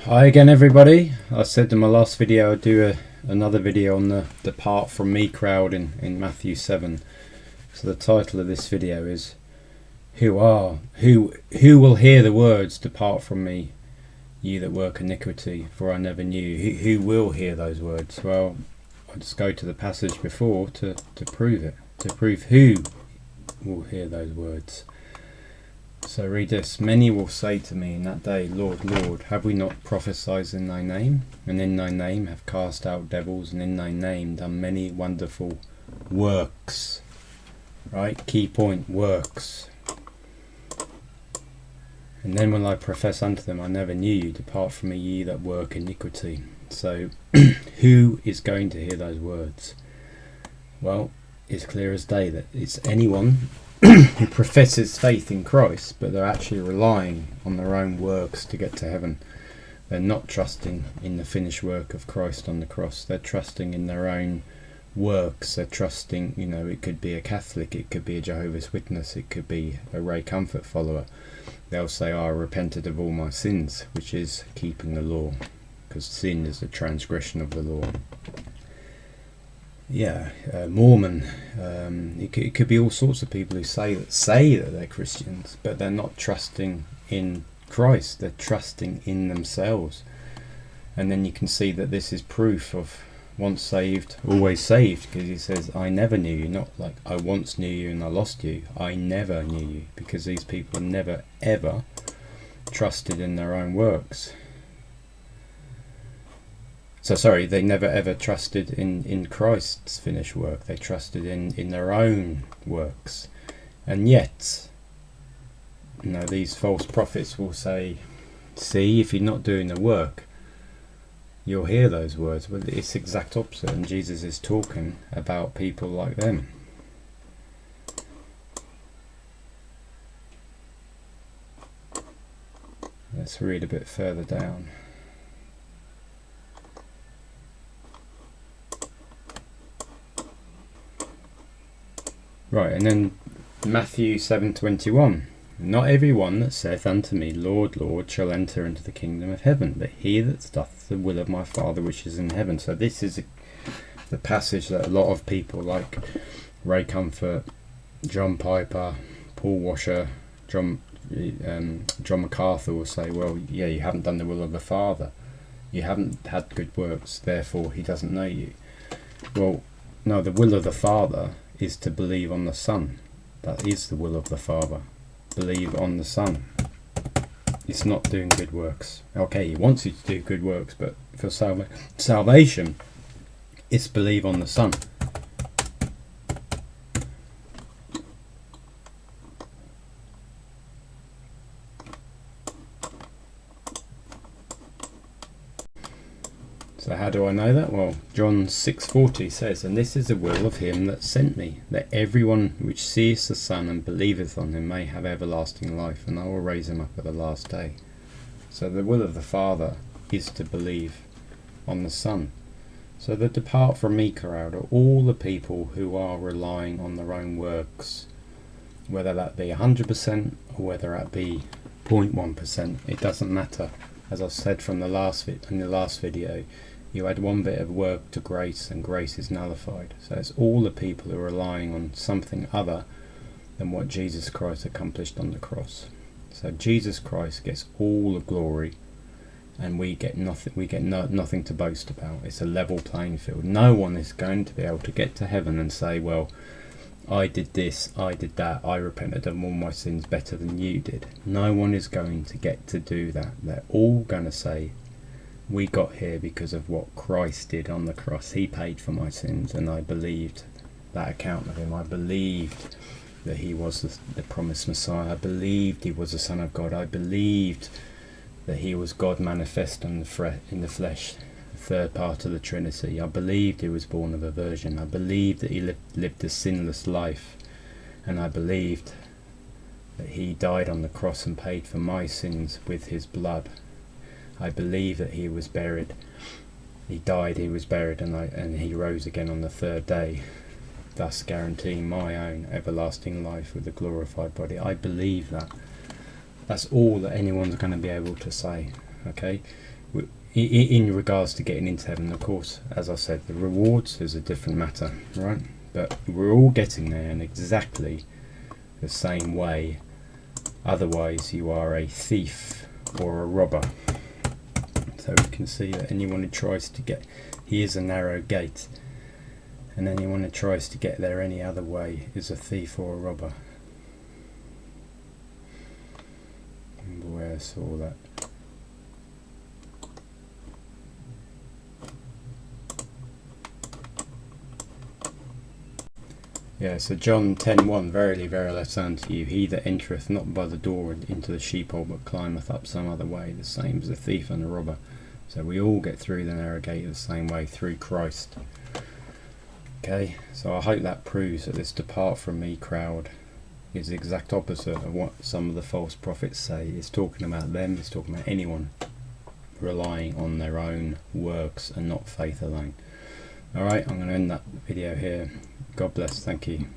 Hi again everybody. I said in my last video I'd do another video on the depart from me crowd in Matthew 7. So the title of this video is who will hear the words, depart from me, ye that work iniquity, for I never knew you. Who will hear those words? Well, I'll just go to the passage before to prove it, to prove who will hear those words. So read this. Many will say to me in that day, Lord, Lord, have we not prophesied in thy name? And in thy name have cast out devils, and in thy name done many wonderful works. Right? Key point, works. And then will I profess unto them, I never knew you. Depart from me, ye that work iniquity. So who is going to hear those words? Well, it's clear as day that it's anyone who professes faith in Christ, but they're actually relying on their own works to get to heaven. They're not trusting in the finished work of Christ on the cross. They're trusting in their own works. They're trusting, it could be a Catholic, it could be a Jehovah's Witness, it could be a Ray Comfort follower. They'll say, I repented of all my sins, which is keeping the law, because sin is the transgression of the law. Mormon. It could be all sorts of people who say that they're Christians, but they're not trusting in Christ. They're trusting in themselves. And then you can see that this is proof of once saved, always saved, because he says, I never knew you. Not like I once knew you and I lost you. I never knew you, because these people never ever trusted in their own works. So sorry, they never ever trusted in Christ's finished work. They trusted in their own works. And yet, these false prophets will say, see, if you're not doing the work, you'll hear those words. Well, it's the exact opposite, and Jesus is talking about people like them. Let's read a bit further down. Right, and then Mathew 7:21. Not every one that saith unto me, Lord, Lord, shall enter into the kingdom of heaven, but he that doth the will of my Father which is in heaven. So this is the passage that a lot of people like Ray Comfort, John Piper, Paul Washer, John MacArthur will say, well, yeah, you haven't done the will of the Father. You haven't had good works, therefore he doesn't know you. Well, no, the will of the Father is to believe on the Son. That is the will of the Father. Believe on the Son. It's not doing good works. Okay, he wants you to do good works, but for salvation, it's believe on the Son. So how do I know that? Well, John 6:40 says, and this is the will of him that sent me, that everyone which seeth the Son and believeth on him may have everlasting life, and I will raise him up at the last day. So the will of the Father is to believe on the Son. So the depart from me crowd are all the people who are relying on their own works, whether that be 100% or whether that be 0.1%. It doesn't matter. As I said from in the last video, you add one bit of work to grace and grace is nullified. So it's all the people who are relying on something other than what Jesus Christ accomplished on the cross. So Jesus Christ gets all the glory, and we get nothing. We get nothing to boast about. It's a level playing field. No one is going to be able to get to heaven and say, well, I did this, I did that, I repented of all my sins better than you did. No one is going to get to do that. They're all going to say, we got here because of what Christ did on the cross. He paid for my sins, and I believed that account of him. I believed that he was the promised Messiah. I believed he was the Son of God. I believed that he was God manifest in the flesh, the third part of the Trinity. I believed he was born of a virgin. I believed that he lived a sinless life, and I believed that he died on the cross and paid for my sins with his blood. I believe that he was buried. He died, he was buried, and he rose again on the third day, thus guaranteeing my own everlasting life with a glorified body. I believe that. That's all that anyone's going to be able to say. Okay, in regards to getting into heaven, of course, as I said, the rewards is a different matter, right? But we're all getting there in exactly the same way. Otherwise, you are a thief or a robber. So we can see that anyone who tries to get, here's a narrow gate, and anyone who tries to get there any other way is a thief or a robber. Remember where I saw that. Yeah, so John 10:1, Verily, verily I say unto you, he that entereth not by the door into the sheepfold, but climbeth up some other way, the same as a thief and a robber. So we all get through the narrow gate the same way, through Christ. Okay, so I hope that proves that this depart from me crowd is the exact opposite of what some of the false prophets say. It's talking about them, it's talking about anyone relying on their own works and not faith alone. Alright, I'm going to end that video here. God bless, thank you.